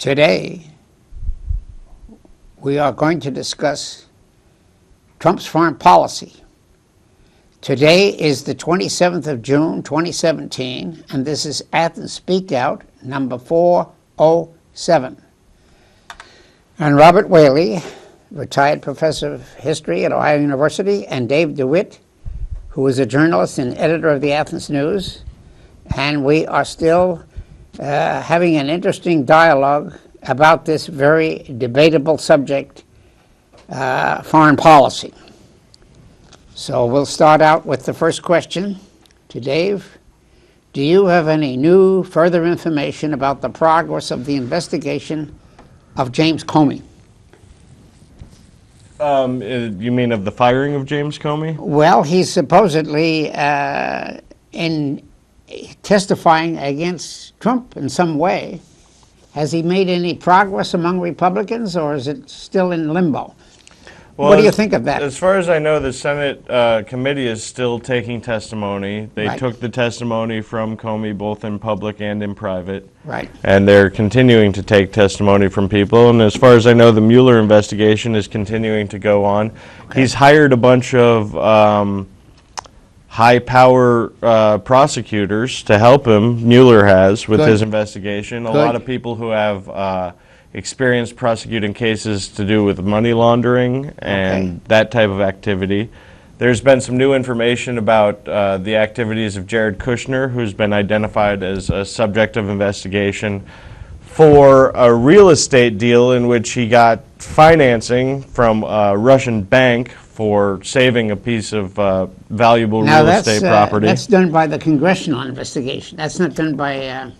Today, we are going to discuss Trump's foreign policy. Today is the 27th of June, 2017, and this is Athens Speakout number 407. And Robert Whaley, retired professor of history at Ohio University, and Dave DeWitt, who is a journalist and editor of the Athens News. And we are still having an interesting dialogue about this very debatable subject, foreign policy. So we'll start out with the first question to Dave. Do you have any new further information about the progress of the investigation of James Comey? You mean of the firing of James Comey? Well, he's supposedly in testifying against Trump in some way. Has he made any progress among Republicans, or is it still in limbo? Well, what do you think of that? As far as I know, the Senate committee is still taking testimony. They took the testimony from Comey both in public and in private. Right. And they're continuing to take testimony from people. And as far as I know, the Mueller investigation is continuing to go on. Okay. He's hired a bunch of high-power prosecutors to help him, Mueller has, with his investigation. A lot of people who have experience prosecuting cases to do with money laundering and that type of activity. There's been some new information about the activities of Jared Kushner, who's been identified as a subject of investigation for a real estate deal in which he got financing from a Russian bank for saving a piece of valuable real estate property. That's done by the congressional investigation. That's not done by...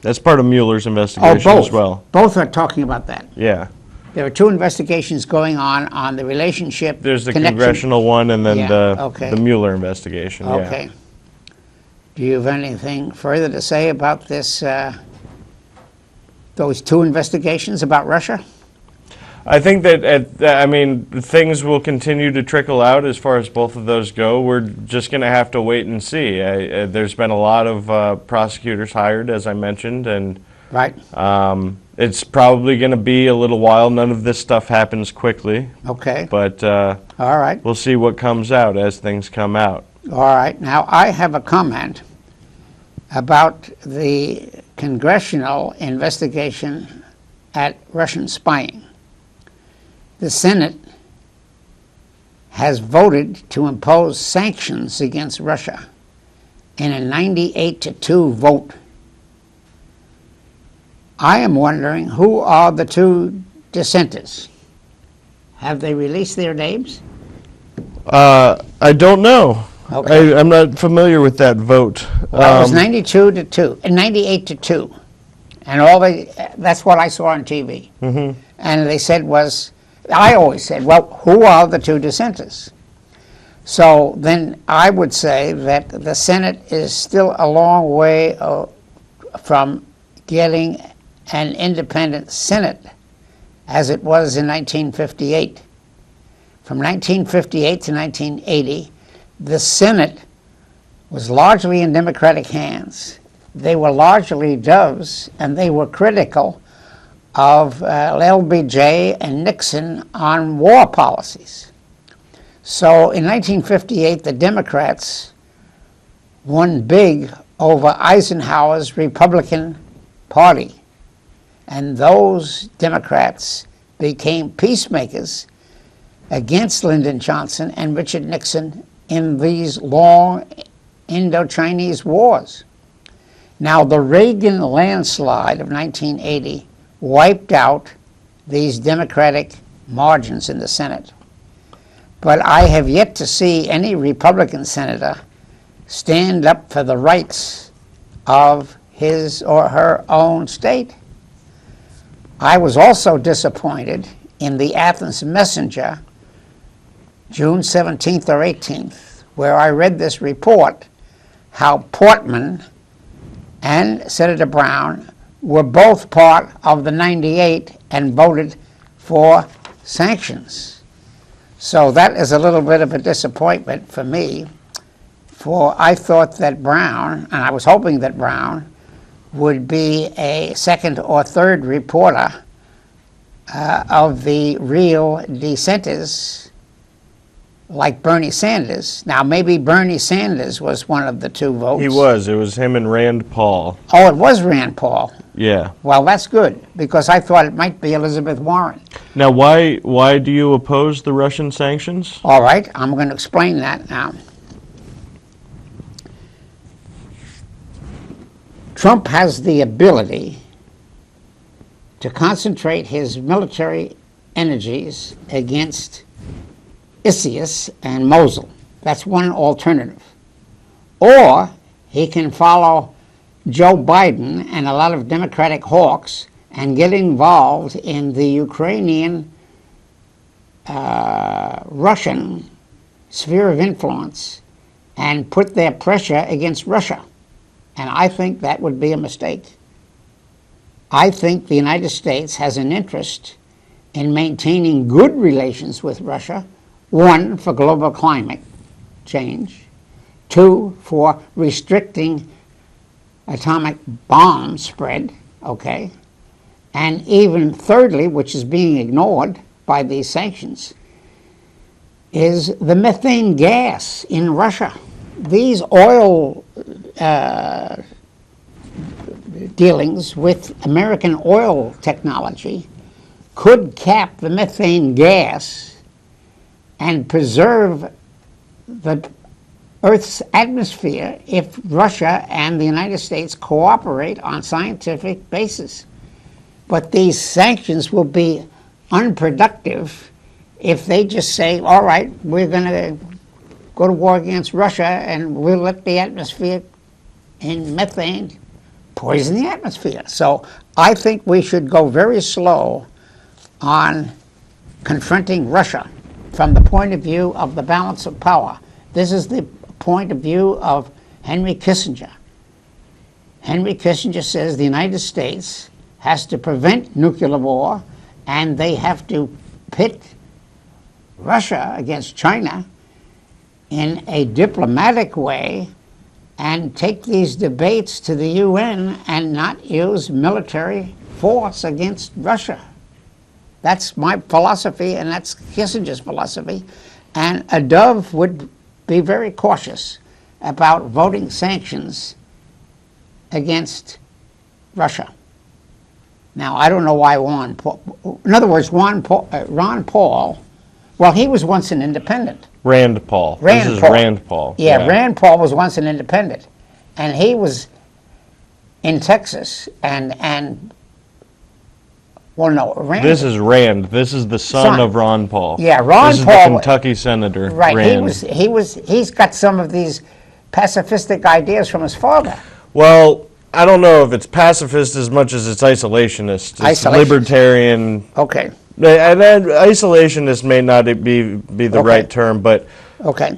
That's part of Mueller's investigation as well. Both are talking about that. Yeah. There are two investigations going on the relationship. There's the congressional one and then the Mueller investigation. Okay. Yeah. Do you have anything further to say about this, those two investigations about Russia? I think that, things will continue to trickle out as far as both of those go. We're just going to have to wait and see. There's been a lot of prosecutors hired, as I mentioned, and it's probably going to be a little while. None of this stuff happens quickly. Okay. But all right. We'll see what comes out as things come out. All right. Now, I have a comment about the congressional investigation at Russian spying. The Senate has voted to impose sanctions against Russia in a 98-2 vote. I am wondering, who are the two dissenters? Have they released their names? I don't know. Okay. I'm not familiar with that vote. Well, it was 98-2, and that's what I saw on TV. Mm-hmm. And they said I always said, well, who are the two dissenters? So then I would say that the Senate is still a long way from getting an independent Senate as it was in 1958. From 1958 to 1980, the Senate was largely in Democratic hands. They were largely doves, and they were critical of LBJ and Nixon on war policies. So in 1958, the Democrats won big over Eisenhower's Republican Party. And those Democrats became peacemakers against Lyndon Johnson and Richard Nixon in these long Indo-Chinese wars. Now, the Reagan landslide of 1980 wiped out these Democratic margins in the Senate. But I have yet to see any Republican senator stand up for the rights of his or her own state. I was also disappointed in the Athens Messenger, June 17th or 18th, where I read this report, how Portman and Senator Brown were both part of the 98 and voted for sanctions. So that is a little bit of a disappointment for me, for I thought that Brown, and I was hoping that Brown, would be a second or third reporter of the real dissenters, like Bernie Sanders. Now, maybe Bernie Sanders was one of the two votes. He was. It was him and Rand Paul. Oh, it was Rand Paul. Yeah. Well, that's good, because I thought it might be Elizabeth Warren. Now, why do you oppose the Russian sanctions? All right, I'm going to explain that now. Trump has the ability to concentrate his military energies against ISIS and Mosul. That's one alternative. Or he can follow Joe Biden and a lot of Democratic hawks and get involved in the Ukrainian Russian sphere of influence and put their pressure against Russia. And I think that would be a mistake. I think the United States has an interest in maintaining good relations with Russia, one, for global climate change, two, for restricting atomic bomb spread, okay, and even thirdly, which is being ignored by these sanctions, is the methane gas in Russia. These oil dealings with American oil technology could cap the methane gas and preserve the Earth's atmosphere if Russia and the United States cooperate on scientific basis. But these sanctions will be unproductive if they just say, all right, we're going to go to war against Russia and we'll let the atmosphere in methane poison the atmosphere. So I think we should go very slow on confronting Russia from the point of view of the balance of power. This is the point of view of Henry Kissinger. Henry Kissinger says the United States has to prevent nuclear war, and they have to pit Russia against China in a diplomatic way and take these debates to the UN and not use military force against Russia. That's my philosophy, and that's Kissinger's philosophy. And a dove would be very cautious about voting sanctions against Russia. Now, I don't know why Ron Paul, in other words, Ron Paul, well, he was once an independent. Rand Paul. This is Rand Paul. Yeah, Rand Paul was once an independent. And he was in Texas and well, no, Rand. This is Rand. This is the son of Ron Paul. Yeah, Ron This is Paul. the Kentucky senator, Right, Rand. he's got some of these pacifistic ideas from his father. Well, I don't know if it's pacifist as much as it's isolationist. It's libertarian. Okay. And then isolationist may not be the right term, but okay.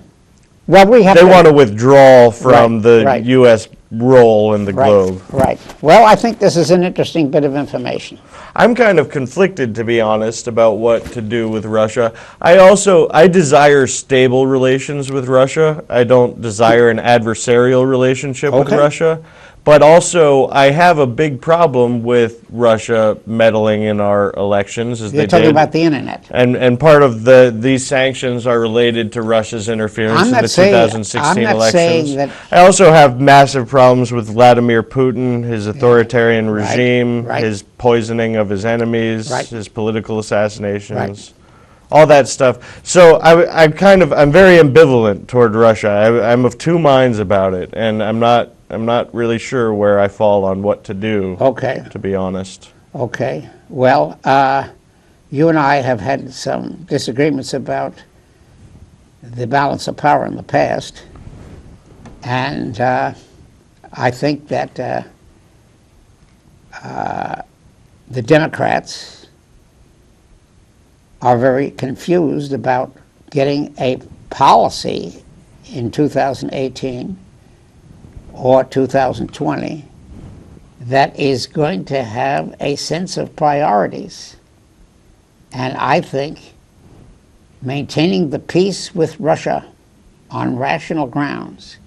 Well, they want to withdraw from the right. U.S. role in the globe. Right. Well, I think this is an interesting bit of information. I'm kind of conflicted, to be honest, about what to do with Russia. I desire stable relations with Russia. I don't desire an adversarial relationship with Russia. But also, I have a big problem with Russia meddling in our elections, as You're they talking did. about the internet. And part of these sanctions are related to Russia's interference in the 2016 elections. I also have massive problems with Vladimir Putin, his authoritarian regime, his poisoning of his enemies, his political assassinations, all that stuff. So I'm very ambivalent toward Russia. I'm of two minds about it, and I'm not really sure where I fall on what to do, to be honest. Okay. Well, you and I have had some disagreements about the balance of power in the past. And I think that the Democrats are very confused about getting a policy in 2018 or 2020 that is going to have a sense of priorities. And I think maintaining the peace with Russia on rational grounds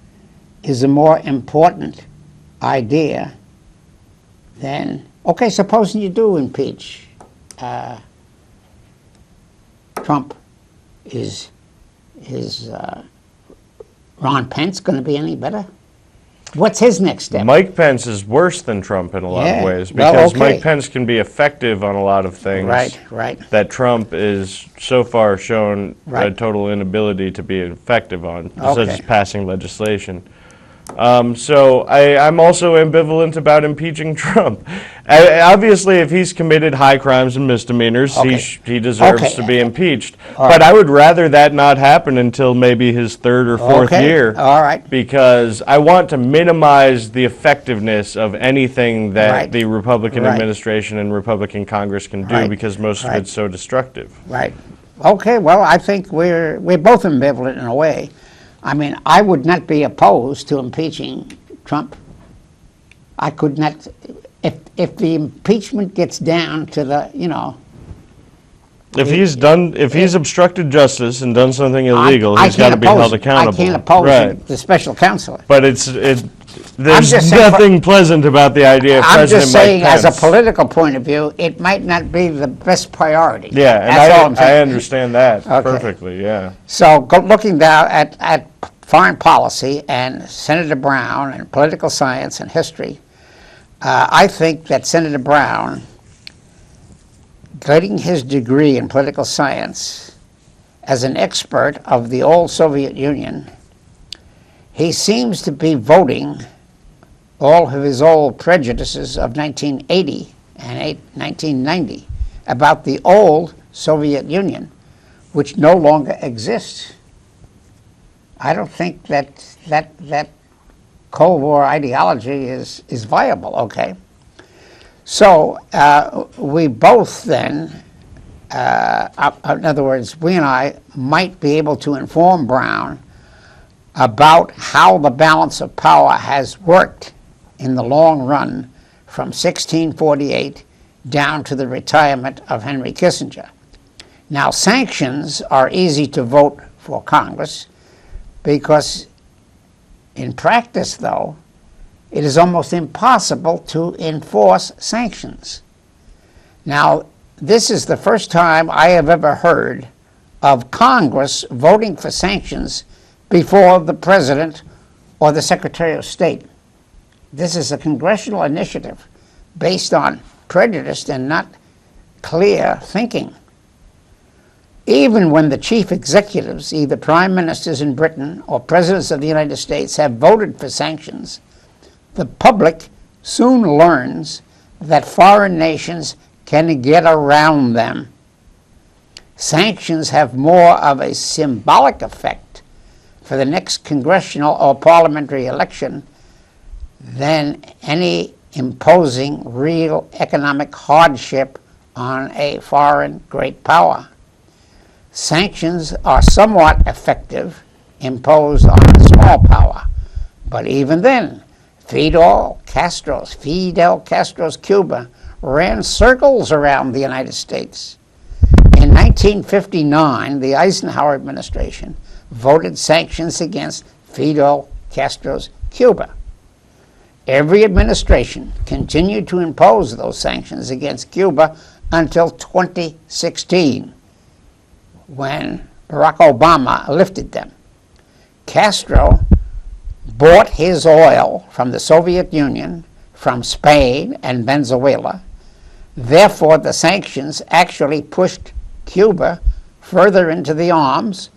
is a more important idea then, okay, supposing you do impeach Trump, is Ron Pence going to be any better? What's his next step? Mike Pence is worse than Trump in a lot of Yeah, ways well, because okay. Mike Pence can be effective on a lot of things. Right. That Trump is so far shown a Right. total inability to be effective on, such Okay. as passing legislation. So I'm also ambivalent about impeaching Trump. Obviously, if he's committed high crimes and misdemeanors, Okay. he deserves Okay. to be impeached. All But right. I would rather that not happen until maybe his third or fourth Okay. year. All right. Because I want to minimize the effectiveness of anything that Right. the Republican Right. administration and Republican Congress can do Right. because most of Right. it's so destructive. Right. Okay, well, I think we're both ambivalent in a way. I mean, I would not be opposed to impeaching Trump. I could not, if the impeachment gets down to the, If he's obstructed justice and done something illegal, I he's got to can't be oppose held it. accountable. I can't oppose Right. the special counsel. But there's just saying nothing pleasant about the idea of I'm President just saying, Mike Pence. as a political point of view, it might not be the best priority. Yeah, and That's all I'm I saying. understand that Okay. perfectly, yeah. So looking down at foreign policy and Senator Brown and political science and history, I think that Senator Brown, getting his degree in political science as an expert of the old Soviet Union, he seems to be voting all of his old prejudices of 1980 and 1990 about the old Soviet Union, which no longer exists. I don't think that Cold War ideology is viable, okay? So we both then, in other words, we and I might be able to inform Brown about how the balance of power has worked in the long run from 1648 down to the retirement of Henry Kissinger. Now, sanctions are easy to vote for Congress because in practice, though, it is almost impossible to enforce sanctions. Now, this is the first time I have ever heard of Congress voting for sanctions before the President or the Secretary of State. This is a congressional initiative based on prejudice and not clear thinking. Even when the chief executives, either prime ministers in Britain or presidents of the United States, have voted for sanctions, the public soon learns that foreign nations can get around them. Sanctions have more of a symbolic effect for the next congressional or parliamentary election than any imposing real economic hardship on a foreign great power. Sanctions are somewhat effective imposed on a small power, but even then, Fidel Castro's Cuba ran circles around the United States. In 1959, the Eisenhower administration voted sanctions against Fidel Castro's Cuba. Every administration continued to impose those sanctions against Cuba until 2016, when Barack Obama lifted them. Castro bought his oil from the Soviet Union, from Spain and Venezuela. Therefore, the sanctions actually pushed Cuba further into the arms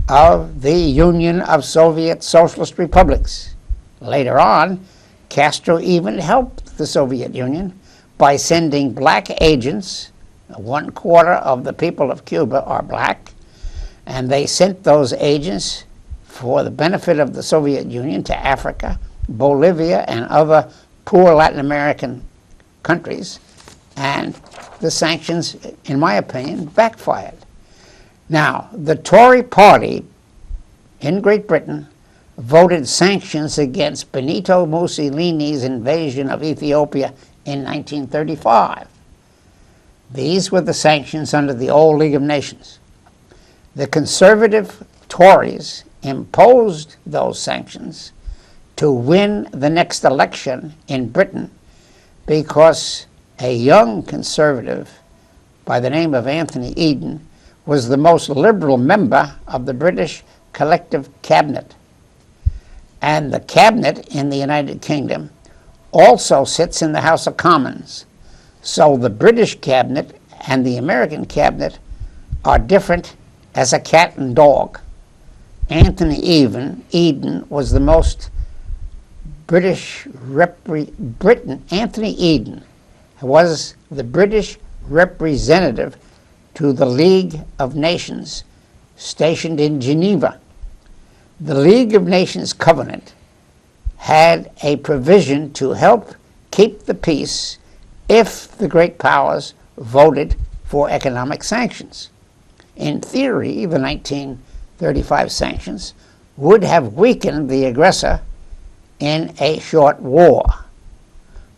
of the Union of Soviet Socialist Republics. Later on, Castro even helped the Soviet Union by sending black agents. 1/4 of the people of Cuba are black, and they sent those agents for the benefit of the Soviet Union to Africa, Bolivia, and other poor Latin American countries, and the sanctions, in my opinion, backfired. Now, the Tory party in Great Britain voted sanctions against Benito Mussolini's invasion of Ethiopia in 1935. These were the sanctions under the old League of Nations. The conservative Tories imposed those sanctions to win the next election in Britain because a young conservative by the name of Anthony Eden was the most liberal member of the British collective cabinet. And the cabinet in the United Kingdom also sits in the House of Commons. So the British cabinet and the American cabinet are different as a cat and dog. Anthony Eden was the most Anthony Eden was the British representative to the League of Nations stationed in Geneva. The League of Nations covenant had a provision to help keep the peace if the great powers voted for economic sanctions. In theory, the 1935 sanctions would have weakened the aggressor in a short war.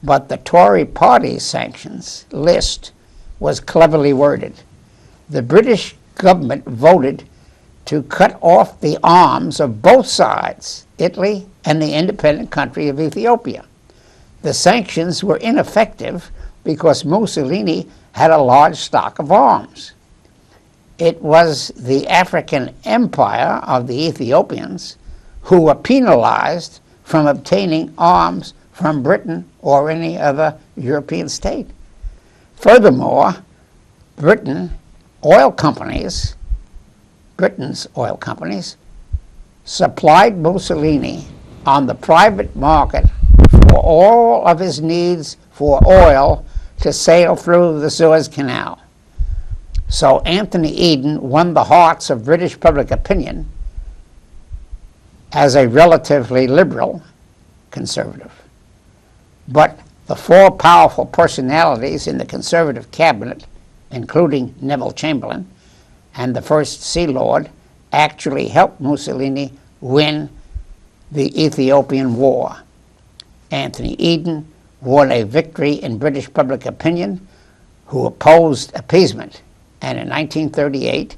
But the Tory party's sanctions list was cleverly worded. The British government voted to cut off the arms of both sides, Italy and the independent country of Ethiopia. The sanctions were ineffective because Mussolini had a large stock of arms. It was the African empire of the Ethiopians who were penalized from obtaining arms from Britain or any other European state. Furthermore, Britain's oil companies supplied Mussolini on the private market for all of his needs for oil to sail through the Suez Canal. So Anthony Eden won the hearts of British public opinion as a relatively liberal conservative. But the four powerful personalities in the conservative cabinet, including Neville Chamberlain and the First Sea Lord, actually helped Mussolini win the Ethiopian War. Anthony Eden won a victory in British public opinion who opposed appeasement. And in 1938,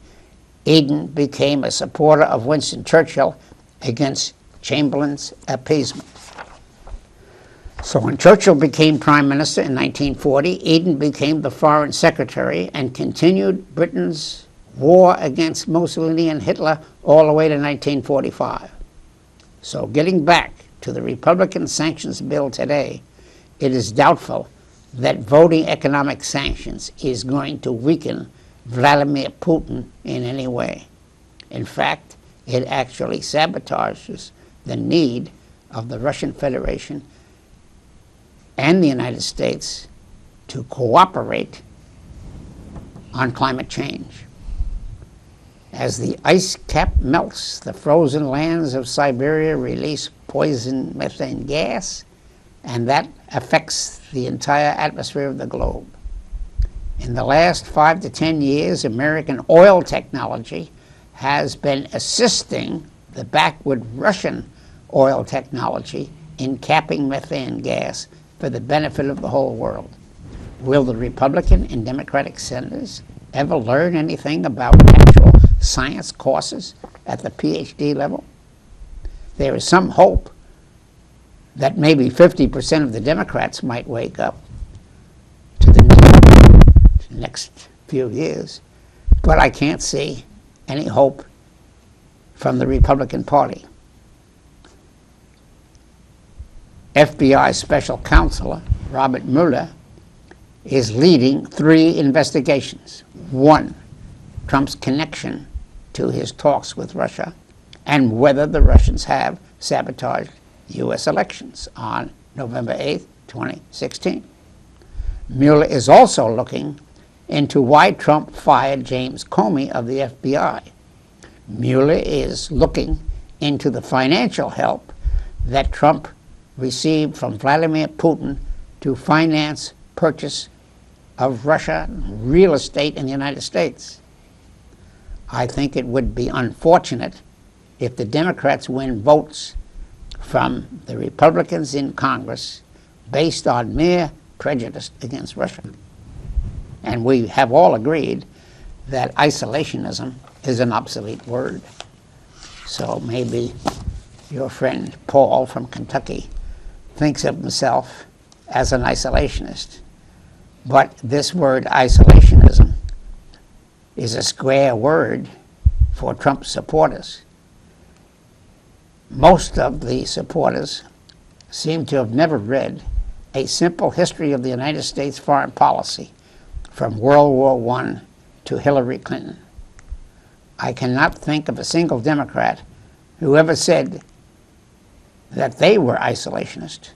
Eden became a supporter of Winston Churchill against Chamberlain's appeasement. So when Churchill became prime minister in 1940, Eden became the foreign secretary and continued Britain's war against Mussolini and Hitler all the way to 1945. So getting back to the Republican sanctions bill today, it is doubtful that voting economic sanctions is going to weaken Vladimir Putin in any way. In fact, it actually sabotages the need of the Russian Federation and the United States to cooperate on climate change. As the ice cap melts, the frozen lands of Siberia release poison methane gas, and that affects the entire atmosphere of the globe. In the last 5 to 10 years, American oil technology has been assisting the backward Russian oil technology in capping methane gas for the benefit of the whole world. Will the Republican and Democratic senators ever learn anything about actual science courses at the PhD level? There is some hope that maybe 50% of the Democrats might wake up to the next few years, but I can't see any hope from the Republican Party. FBI Special Counsel Robert Mueller is leading 3 investigations. 1, Trump's connection to his talks with Russia and whether the Russians have sabotaged U.S. elections on November 8, 2016. Mueller is also looking into why Trump fired James Comey of the FBI. Mueller is looking into the financial help that Trump received from Vladimir Putin to finance purchase of Russian real estate in the United States. I think it would be unfortunate if the Democrats win votes from the Republicans in Congress based on mere prejudice against Russia. And we have all agreed that isolationism is an obsolete word. So maybe your friend Paul from Kentucky thinks of himself as an isolationist. But this word isolationism is a square word for Trump supporters. Most of the supporters seem to have never read a simple history of the United States foreign policy from World War I to Hillary Clinton. I cannot think of a single Democrat who ever said that they were isolationist.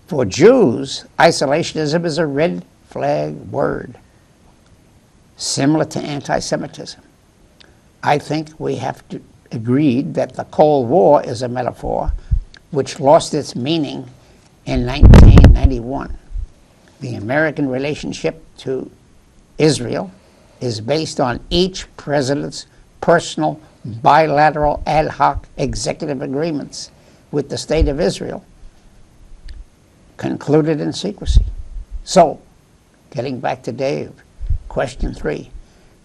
For Jews, isolationism is a red flag word, similar to anti-Semitism. I think we have to agree that the Cold War is a metaphor which lost its meaning in 1991. The American relationship to Israel is based on each president's personal bilateral ad hoc executive agreements with the State of Israel, concluded in secrecy. So, getting back to Dave, question 3,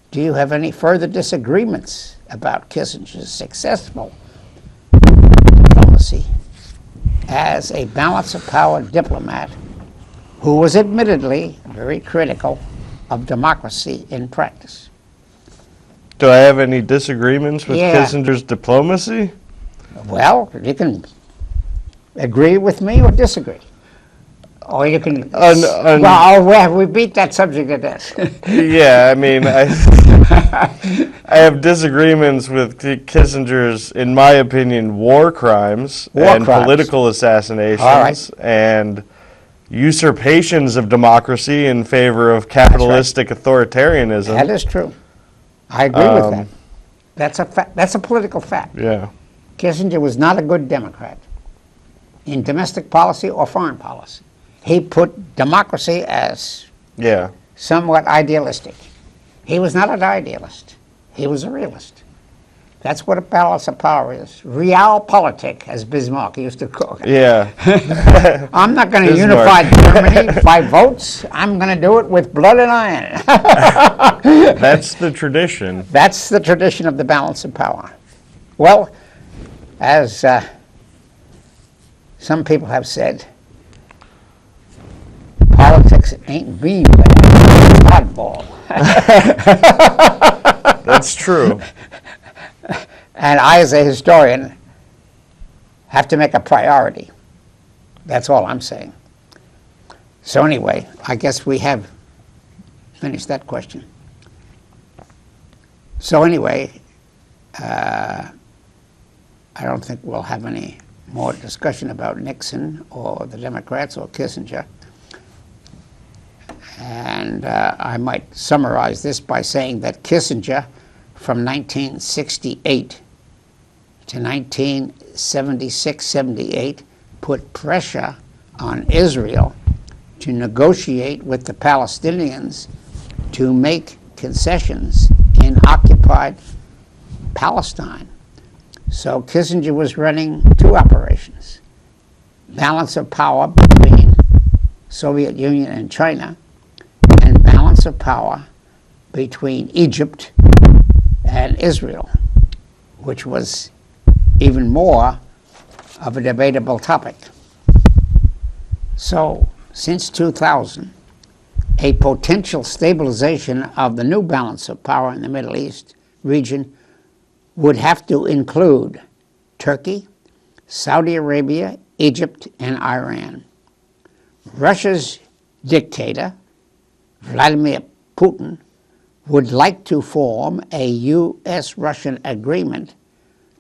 do you have any further disagreements about Kissinger's successful diplomacy as a balance of power diplomat who was admittedly very critical of democracy in practice? Do I have any disagreements with Yeah. Kissinger's diplomacy? Well, you can agree with me or disagree. Or you can... well, we beat that subject to death. Yeah, I mean, I have disagreements with Kissinger's, in my opinion, war crimes and political assassinations All right. and usurpations of democracy in favor of capitalistic authoritarianism. That is true. I agree with that. That's a that's a political fact. Yeah. Kissinger was not a good Democrat in domestic policy or foreign policy. He put democracy as somewhat idealistic. He was not an idealist. He was a realist. That's what a balance of power is. Realpolitik, as Bismarck used to call it. Yeah. I'm not going to unify Germany by votes. I'm going to do it with blood and iron. That's the tradition. That's the tradition of the balance of power. Well, as some people have said, politics ain't beanbag, it's oddball. That's true. And I, as a historian, have to make a priority. That's all I'm saying. So anyway, I guess we have finished that question. So anyway, I don't think we'll have any more discussion about Nixon or the Democrats or Kissinger. And I might summarize this by saying that Kissinger, from 1968 to 1976-78, put pressure on Israel to negotiate with the Palestinians to make concessions in occupied Palestine. So Kissinger was running two operations: balance of power between Soviet Union and China, and balance of power between Egypt and Israel, which was even more of a debatable topic. So, since 2000, a potential stabilization of the new balance of power in the Middle East region would have to include Turkey, Saudi Arabia, Egypt, and Iran. Russia's dictator, Vladimir Putin, would like to form a U.S.-Russian agreement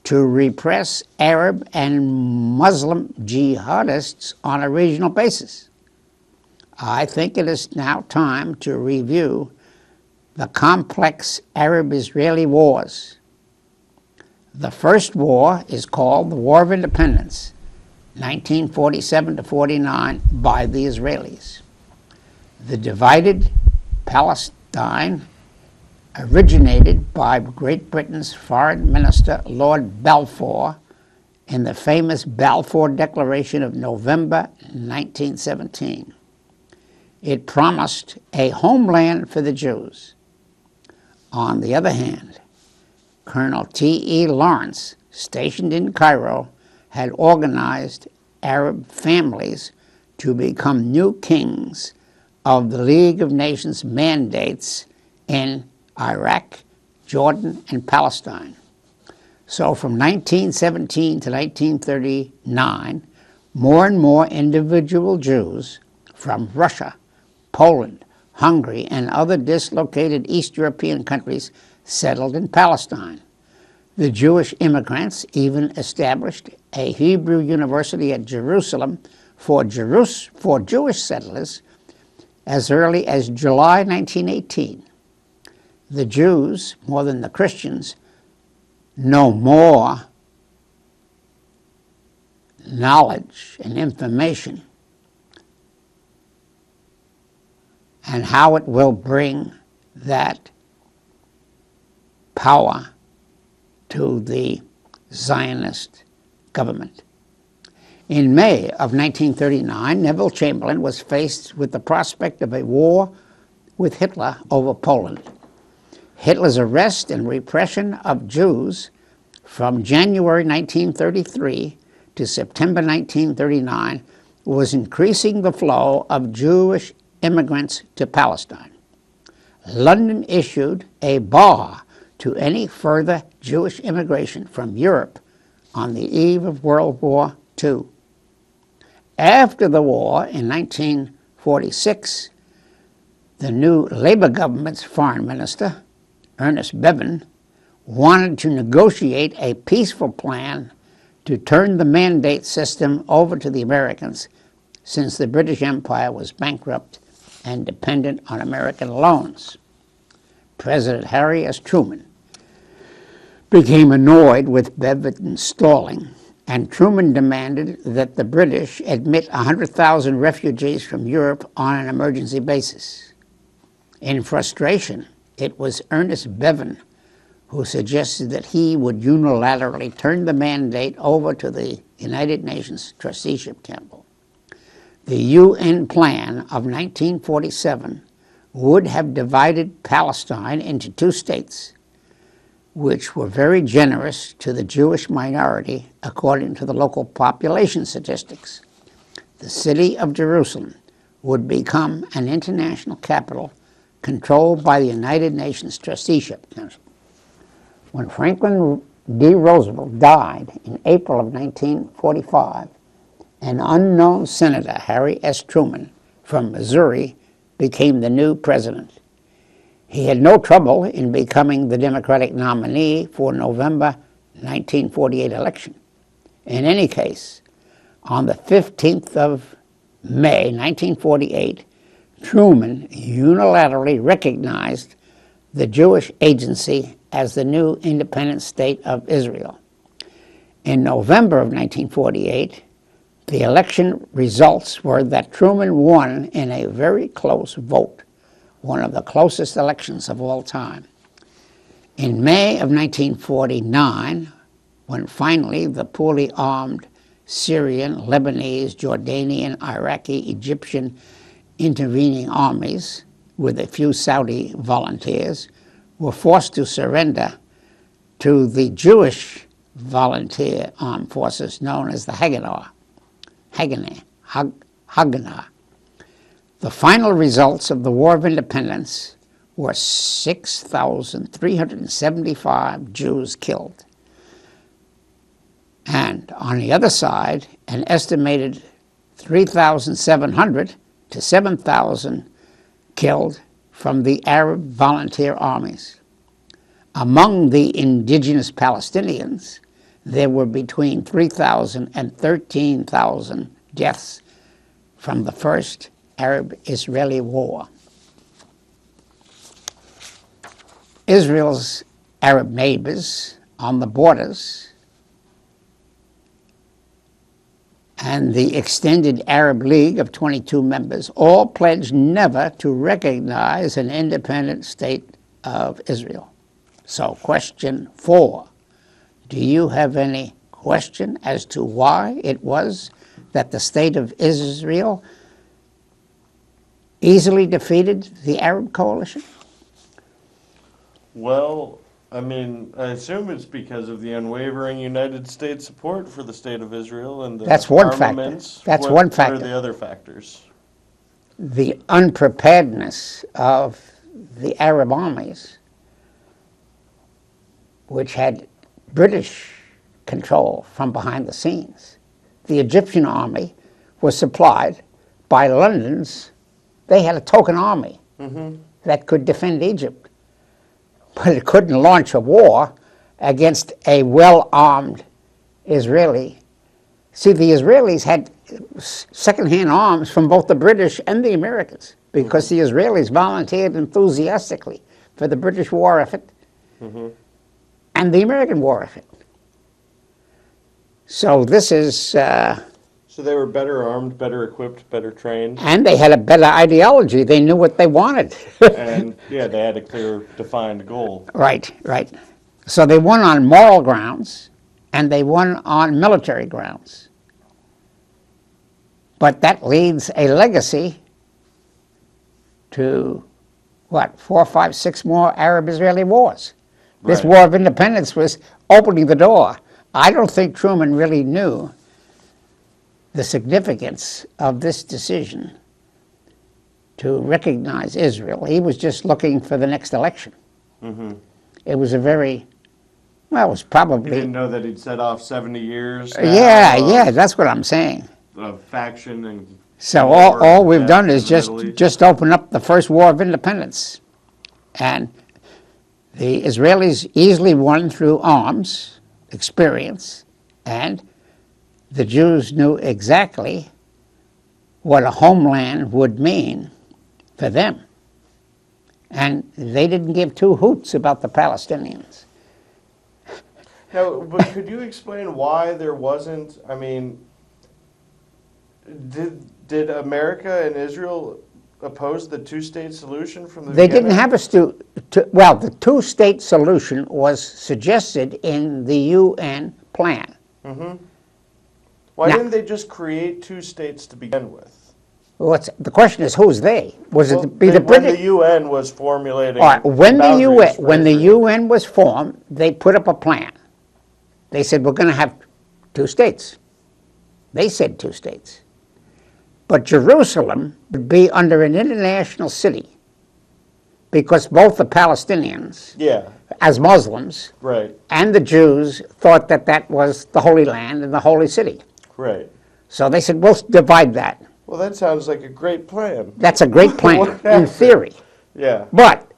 to repress Arab and Muslim jihadists on a regional basis. I think it is now time to review the complex Arab-Israeli Wars. The first war is called the War of Independence, 1947-49, by the Israelis. The divided Palestine originated by Great Britain's Foreign Minister Lord Balfour in the famous Balfour Declaration of November 1917. It promised a homeland for the Jews. On the other hand, Colonel T.E. Lawrence, stationed in Cairo, had organized Arab families to become new kings of the League of Nations mandates in Iraq, Jordan, and Palestine. So from 1917 to 1939, more and more individual Jews from Russia, Poland, Hungary, and other dislocated East European countries settled in Palestine. The Jewish immigrants even established a Hebrew university at Jerusalem for Jewish settlers as early as July 1918. The Jews, more than the Christians, know more knowledge and information and how it will bring that power to the Zionist government. In May of 1939, Neville Chamberlain was faced with the prospect of a war with Hitler over Poland. Hitler's arrest and repression of Jews from January 1933 to September 1939 was increasing the flow of Jewish immigrants to Palestine. London issued a bar to any further Jewish immigration from Europe on the eve of World War II. After the war in 1946, the new Labour government's foreign minister, Ernest Bevin, wanted to negotiate a peaceful plan to turn the mandate system over to the Americans, since the British Empire was bankrupt and dependent on American loans. President Harry S. Truman became annoyed with Bevin's stalling, and Truman demanded that the British admit 100,000 refugees from Europe on an emergency basis. In frustration, it was Ernest Bevin who suggested that he would unilaterally turn the mandate over to the United Nations Trusteeship Council. The UN plan of 1947 would have divided Palestine into two states, which were very generous to the Jewish minority according to the local population statistics. The city of Jerusalem would become an international capital controlled by the United Nations Trusteeship Council. When Franklin D. Roosevelt died in April of 1945, an unknown Senator, Harry S. Truman, from Missouri, became the new president. He had no trouble in becoming the Democratic nominee for November 1948 election. In any case, on the 15th of May 1948, Truman unilaterally recognized the Jewish Agency as the new independent state of Israel. In November of 1948, the election results were that Truman won in a very close vote, one of the closest elections of all time. In May of 1949, when finally the poorly armed Syrian, Lebanese, Jordanian, Iraqi, Egyptian intervening armies, with a few Saudi volunteers, were forced to surrender to the Jewish volunteer armed forces known as the Haganah. The final results of the War of Independence were 6,375 Jews killed. And on the other side, an estimated 3,700 to 7,000 killed from the Arab volunteer armies. Among the indigenous Palestinians, there were between 3,000 and 13,000 deaths from the first Arab-Israeli War. Israel's Arab neighbors on the borders and the extended Arab League of 22 members all pledged never to recognize an independent state of Israel. So question 4, do you have any question as to why it was that the state of Israel easily defeated the Arab coalition? Well, I mean, I assume it's because of the unwavering United States support for the state of Israel and the That's one factor. armaments. That's What- one What factor. are the other factors? The unpreparedness of the Arab armies, which had British control from behind the scenes. The Egyptian army was supplied by London's. They had a token army that could defend Egypt, but it couldn't launch a war against a well-armed Israeli. See, the Israelis had second-hand arms from both the British and the Americans because the Israelis volunteered enthusiastically for the British war effort and the American war effort. So this is, So they were better armed, better equipped, better trained, and they had a better ideology. They knew what they wanted. and yeah, they had a clear, defined goal. Right, right. So they won on moral grounds, and they won on military grounds. But that leads a legacy to, what, 4, 5, 6 more Arab-Israeli wars. This Right. War of Independence was opening the door. I don't think Truman really knew the significance of this decision to recognize Israel. He was just looking for the next election. It was a very, well, it was He probably, didn't know that he'd set off 70 years. yeah, that's what I'm saying. Of faction and. So war all and we've death done in is the Middle East. just open up the first War of Independence. And the Israelis easily won through arms, experience, and the Jews knew exactly what a homeland would mean for them. And they didn't give two hoots about the Palestinians. Now, but could you explain why there wasn't? I mean, did America and Israel oppose the two-state solution from the They beginning? didn't have well, the two-state solution was suggested in the UN plan. Why Now- didn't they just create two states to begin with? The question is, who's they? Was Well, it be the when the British? UN was formulating All right, when the boundaries for when the Israel. UN was formed, they put up a plan. They said we're going to have two states. They said two states, but Jerusalem would be under an international city because both the Palestinians, Yeah, as Muslims, right, and the Jews thought that that was the Holy Land and the Holy City. right. So they said we'll divide that. Well, that sounds like a great plan. That's a great plan What in happened? theory. Yeah, But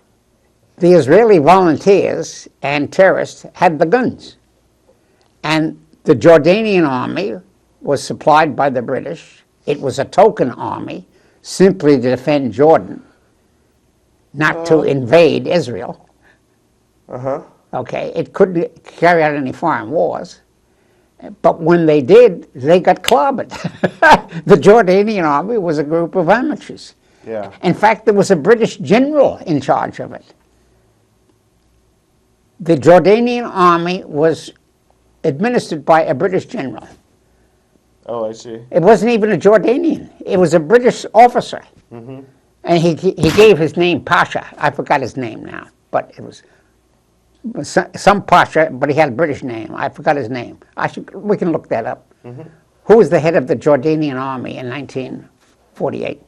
the Israeli volunteers and terrorists had the guns. And the Jordanian army was supplied by the British. It was a token army simply to defend Jordan, not to invade Israel. Okay, it couldn't carry out any foreign wars. But when they did, they got clobbered. The Jordanian army was a group of amateurs. yeah. In fact, there was a British general in charge of it. The Jordanian army was administered by a British general. Oh, I see. It wasn't even a Jordanian. It was a British officer. And he gave his name Pasha. I forgot his name now, but it was some Pasha, but he had a British name. I forgot his name. We can look that up. Who was the head of the Jordanian army in 1948?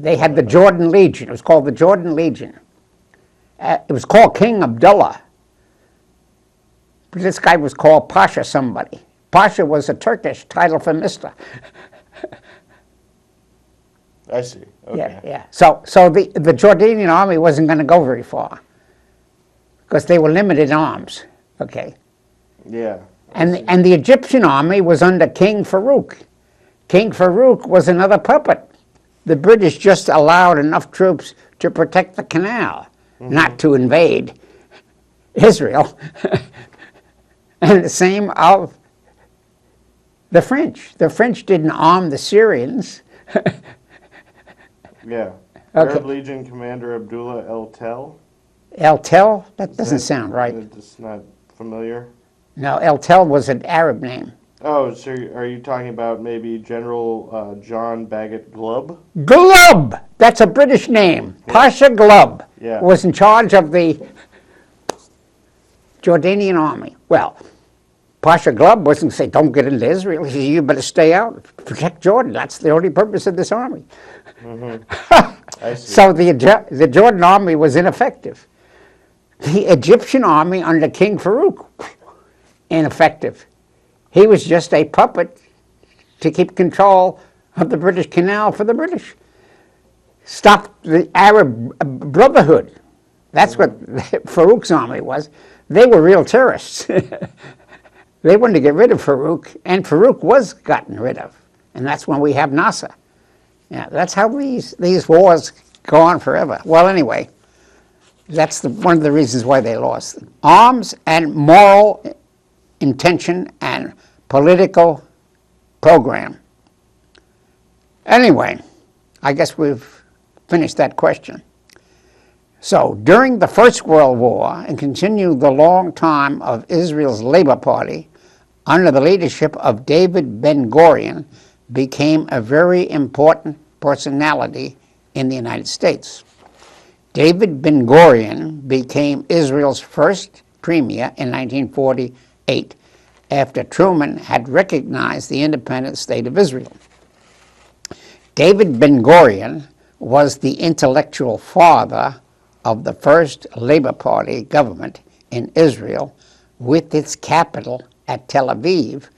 They had the Jordan Legion. It was called the Jordan Legion. It was called King Abdullah. But this guy was called Pasha somebody. Pasha was a Turkish title for Mr. I see. Okay. Yeah. So the Jordanian army wasn't going to go very far because they were limited arms. Okay. Yeah. And the Egyptian army was under King Farouk. King Farouk was another puppet. The British just allowed enough troops to protect the canal, not to invade Israel. And the same of the French. The French didn't arm the Syrians. Yeah. Okay. Arab Legion Commander Abdullah El Tel. El Tel? That doesn't sound right. It's not familiar. No, El Tel was an Arab name. Oh, so are you talking about maybe General John Bagot Glubb? Glubb! That's a British name. Pasha Glubb Yeah. was in charge of the Jordanian army. Well, Pasha Glub wasn't saying, don't get into Israel. He said, you better stay out, protect Jordan. That's the only purpose of this army. I see. So the Jordan army was ineffective. The Egyptian army under King Farouk, ineffective. He was just a puppet to keep control of the British Canal for the British. Stop the Arab Brotherhood. That's what Farouk's army was. They were real terrorists. They wanted to get rid of Farouk, and Farouk was gotten rid of. And that's when we have Nasser. Yeah, that's how these wars go on forever. Well, anyway, that's one of the reasons why they lost. Arms and moral intention and political program. Anyway, I guess we've finished that question. So, during the First World War and continued the long time of Israel's Labor Party, under the leadership of David BenGurion, became a very important personality in the United States. David BenGurion became Israel's first premier in 1948, after Truman had recognized the independent state of Israel. David BenGurion was the intellectual father of the first Labor Party government in Israel, with its capital at Tel Aviv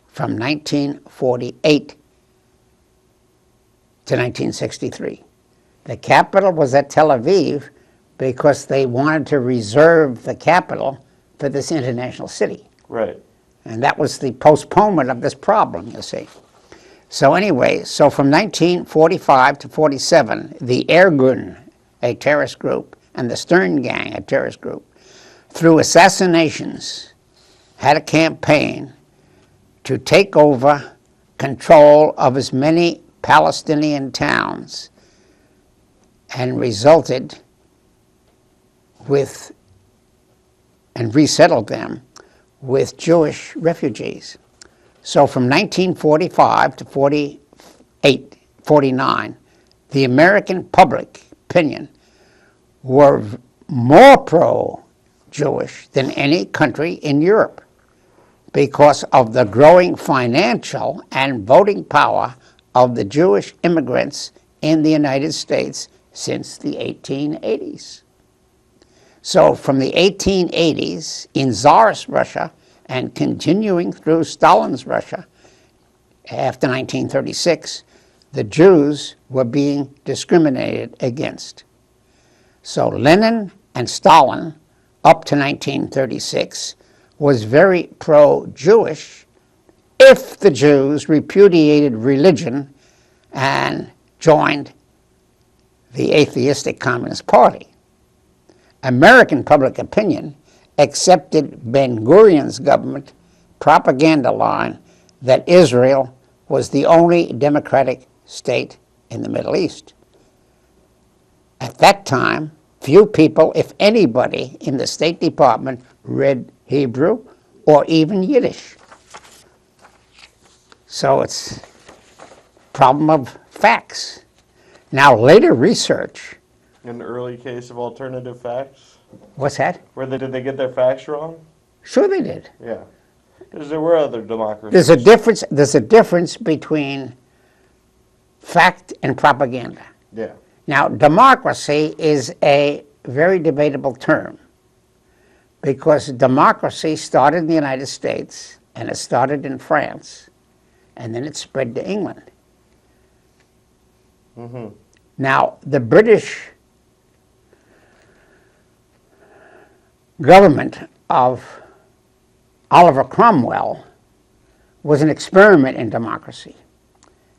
from 1948 to 1963. The capital was at Tel Aviv because they wanted to reserve the capital for this international city. Right. And that was the postponement of this problem, you see. So anyway, so from 1945 to 47, the Irgun, a terrorist group, and the Stern Gang, a terrorist group, through assassinations, had a campaign to take over control of as many Palestinian towns, and resulted with, and resettled them with Jewish refugees. So from 1945 to 49, the American public opinion were more pro-Jewish than any country in Europe because of the growing financial and voting power of the Jewish immigrants in the United States since the 1880s. So from the 1880s in Tsarist Russia and continuing through Stalin's Russia after 1936, the Jews were being discriminated against. So Lenin and Stalin, up to 1936, was very pro-Jewish if the Jews repudiated religion and joined the atheistic Communist Party. American public opinion accepted Ben-Gurion's government propaganda line that Israel was the only democratic state in the Middle East. At that time, few people, if anybody, in the State Department read Hebrew or even Yiddish. So it's a problem of facts. Now, later research. An early case of alternative facts? What's that? Did they get their facts wrong? Sure they did. Yeah. Because there were other democracies. There's a difference between fact and propaganda. Yeah. Now, democracy is a very debatable term because democracy started in the United States and it started in France and then it spread to England. Mm-hmm. Now, the British government of Oliver Cromwell was an experiment in democracy.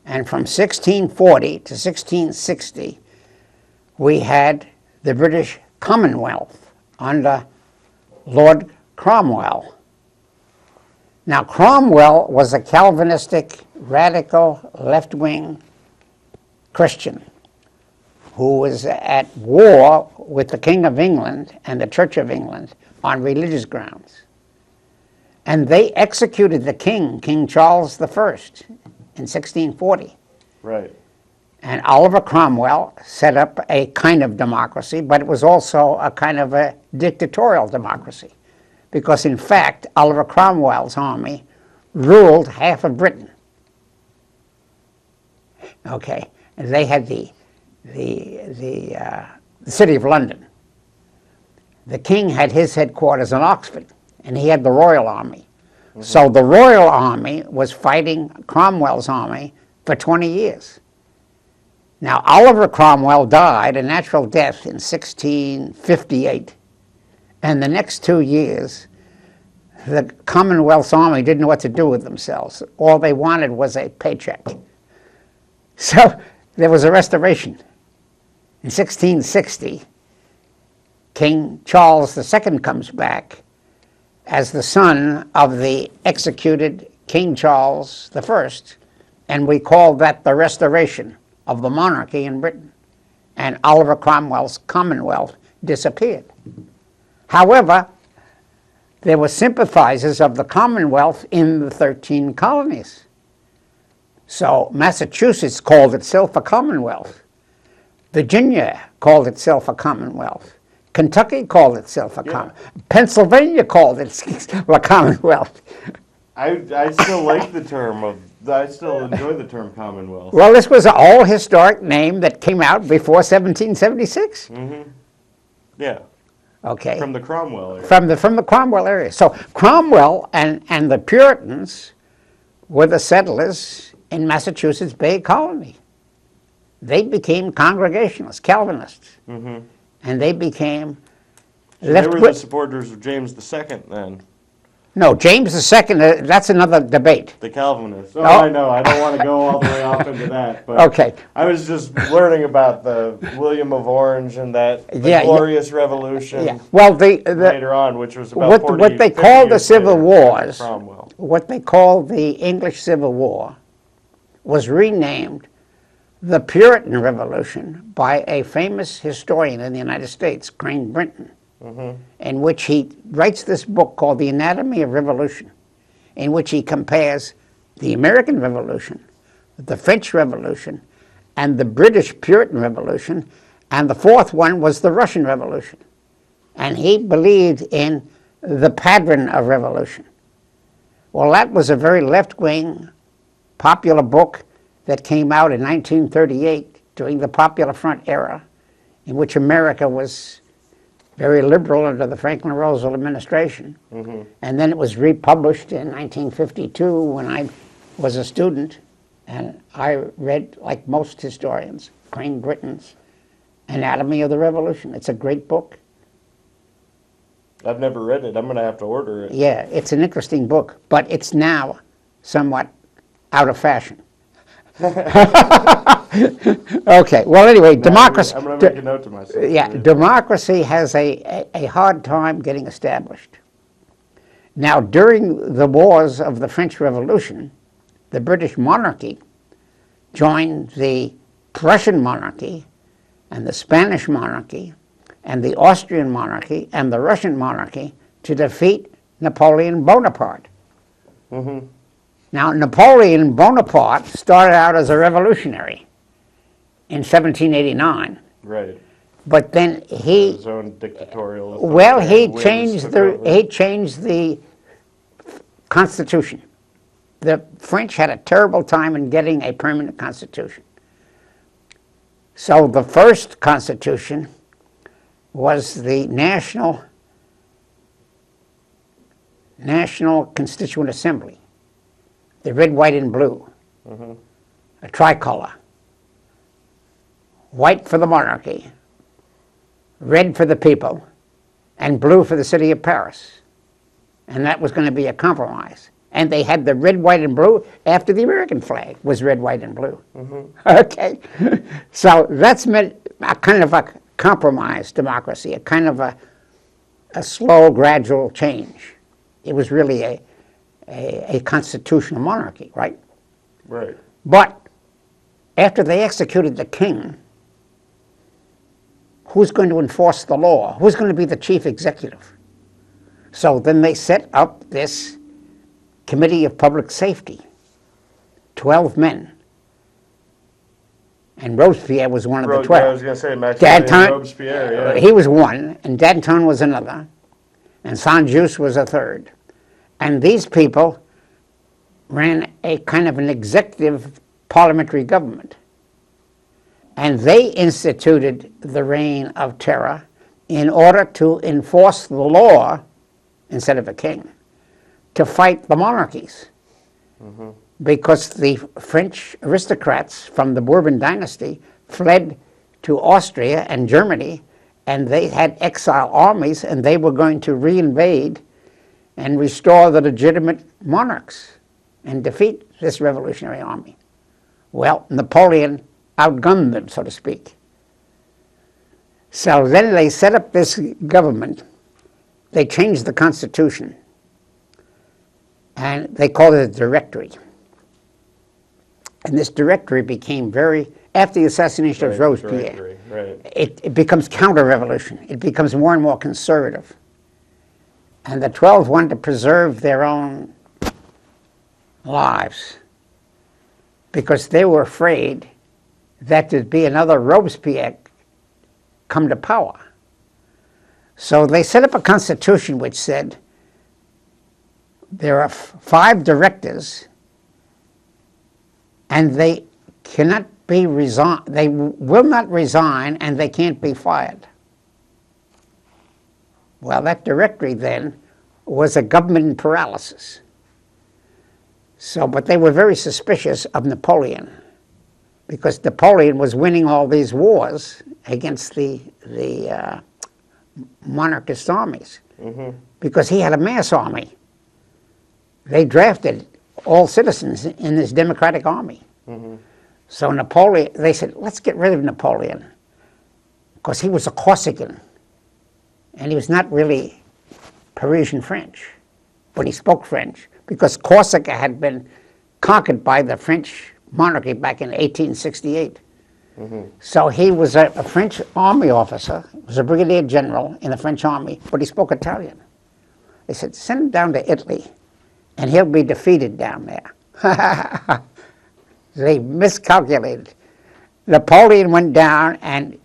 And from 1640 to 1660, we had the British Commonwealth under Lord Cromwell. Now, Cromwell was a Calvinistic, radical, left-wing Christian who was at war with the King of England and the Church of England on religious grounds. And they executed the king, King Charles I, in 1640. Right. And Oliver Cromwell set up a kind of democracy, but it was also a kind of a dictatorial democracy because in fact Oliver Cromwell's army ruled half of Britain. Okay, and they had the city of London. The king had his headquarters in Oxford, and he had the Royal Army. So the Royal Army was fighting Cromwell's army for 20 years. Now, Oliver Cromwell died a natural death in 1658. And the next 2 years, the Commonwealth's army didn't know what to do with themselves. All they wanted was a paycheck. So there was a restoration. In 1660, King Charles II comes back as the son of the executed King Charles I, and we call that the restoration of the monarchy in Britain. And Oliver Cromwell's Commonwealth disappeared. However, there were sympathizers of the Commonwealth in the 13 colonies. So Massachusetts called itself a Commonwealth. Virginia called itself a Commonwealth. Kentucky called itself a Commonwealth. Pennsylvania called itself a Commonwealth. I still like the term I still enjoy the term Commonwealth. Well, this was an all-historic name that came out before 1776. Yeah. Okay. From the Cromwell era. From the Cromwell area. So Cromwell and the Puritans were the settlers in Massachusetts Bay Colony. They became Congregationalists, Calvinists. And they became They were the supporters of James II then. No, James II, that's another debate. The Calvinists. Oh, No. I know. I don't want to go all the way off into that. But Okay. I was just learning about the William of Orange and the Glorious Revolution Yeah. Well, later on, which was about what they 50 called the years Civil later, Wars, Cromwell. what they called the English Civil War, was renamed the Puritan Revolution by a famous historian in the United States, Crane Brinton, in which he writes this book called The Anatomy of Revolution, in which he compares the American Revolution, the French Revolution, and the British Puritan Revolution, and the fourth one was the Russian Revolution. And he believed in the pattern of revolution. Well, that was a very left-wing, popular book that came out in 1938 during the Popular Front era, in which America was very liberal under the Franklin Roosevelt administration. And then it was republished in 1952 when I was a student, and I read, like most historians, Crane Brinton's Anatomy of the Revolution. It's a great book. I've never read it. I'm going to have to order it. Yeah, it's an interesting book, but it's now somewhat out of fashion. Okay, well, anyway, democracy. I'm going to make a note to myself. Yeah, democracy has a hard time getting established. Now, during the wars of the French Revolution, the British monarchy joined the Prussian monarchy and the Spanish monarchy and the Austrian monarchy and the Russian monarchy to defeat Napoleon Bonaparte. Now, Napoleon Bonaparte started out as a revolutionary in 1789. Right. But then His own dictatorial. well, he changed the Constitution. The French had a terrible time in getting a permanent constitution. So the first constitution was the National Constituent Assembly, the red, white, and blue, a tricolor. White for the monarchy, red for the people, and blue for the city of Paris. And that was going to be a compromise. And they had the red, white, and blue after the American flag was red, white, and blue. Okay? So that's meant a kind of a compromise democracy, a kind of a slow, gradual change. It was really a constitutional monarchy, right? Right. But after they executed the king, who's going to enforce the law? Who's going to be the chief executive? So then they set up this Committee of Public Safety, 12 men. And Robespierre was one of the 12. I was going to say Maximilian Robespierre, yeah. He was one, and Danton was another. and Sanctions was a third. And these people ran a kind of an executive parliamentary government. And they instituted the reign of terror in order to enforce the law, instead of a king, to fight the monarchies. Because the French aristocrats from the Bourbon dynasty fled to Austria and Germany, and they had exile armies, and they were going to reinvade and restore the legitimate monarchs and defeat this revolutionary army. Well, Napoleon outgunned them, so to speak. So then they set up this government. They changed the Constitution, and they called it a directory. And this directory became after the assassination of Robespierre, it becomes counter-revolution. It becomes more and more conservative. And the 12 wanted to preserve their own lives because they were afraid that there'd be another Robespierre come to power. So they set up a constitution which said there are 5 directors, and they cannot be resigned. They will not resign, and they can't be fired. Well, that directory then was a government in paralysis. So, but they were very suspicious of Napoleon, because Napoleon was winning all these wars against the monarchist armies, because he had a mass army. They drafted all citizens in this democratic army. So Napoleon, they said, let's get rid of Napoleon, because he was a Corsican, and he was not really Parisian French, but he spoke French, because Corsica had been conquered by the French monarchy back in 1868. So he was a French army officer, was a brigadier general in the French army, but he spoke Italian. They said, send him down to Italy, and he'll be defeated down there. They miscalculated. Napoleon went down and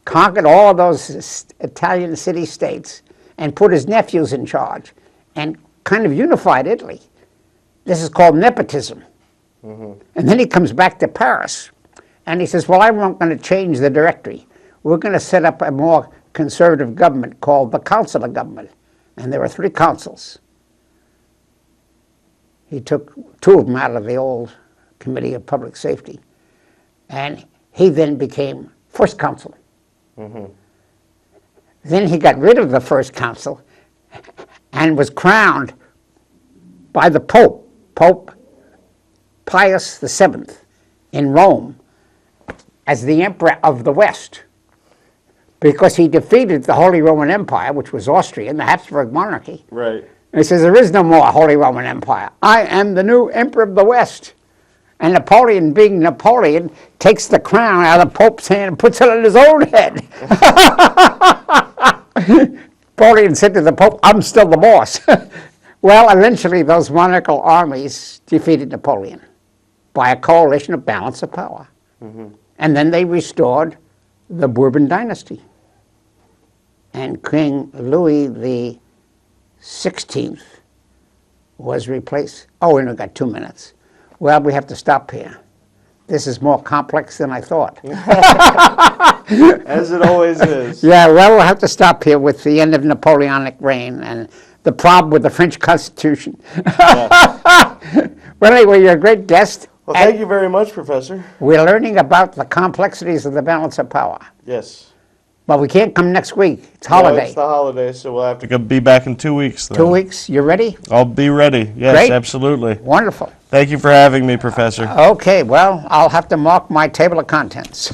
conquered all of those Italian city-states and put his nephews in charge and kind of unified Italy. This is called nepotism. And then he comes back to Paris, and he says, well, I'm not going to change the directory. We're going to set up a more conservative government called the Council of Government. And there were 3 councils. He took 2 of them out of the old Committee of Public Safety. And he then became first council. Then he got rid of the first council and was crowned by the Pope, Pope Pius VII, in Rome, as the Emperor of the West, because he defeated the Holy Roman Empire, which was Austria, and the Habsburg monarchy. Right. And he says, there is no more Holy Roman Empire. I am the new Emperor of the West. And Napoleon, being Napoleon, takes the crown out of the Pope's hand and puts it on his own head. Napoleon said to the Pope, I'm still the boss. Well, eventually those monarchical armies defeated Napoleon by a coalition of balance of power. And then they restored the Bourbon dynasty. And King Louis the 16th was replaced. Oh, we only got 2 minutes. Well, we have to stop here. This is more complex than I thought. As it always is. Yeah, well, we'll have to stop here with the end of Napoleonic reign and the problem with the French Constitution. Well, anyway, you're a great guest. Well, thank you very much, Professor. We're learning about the complexities of the balance of power. Yes. But we can't come next week. It's holiday. No, it's the holiday, so we'll have to be back in 2 weeks. Then. 2 weeks? You ready? I'll be ready. Yes, Great. Absolutely. Wonderful. Thank you for having me, Professor. Okay, well, I'll have to mark my table of contents.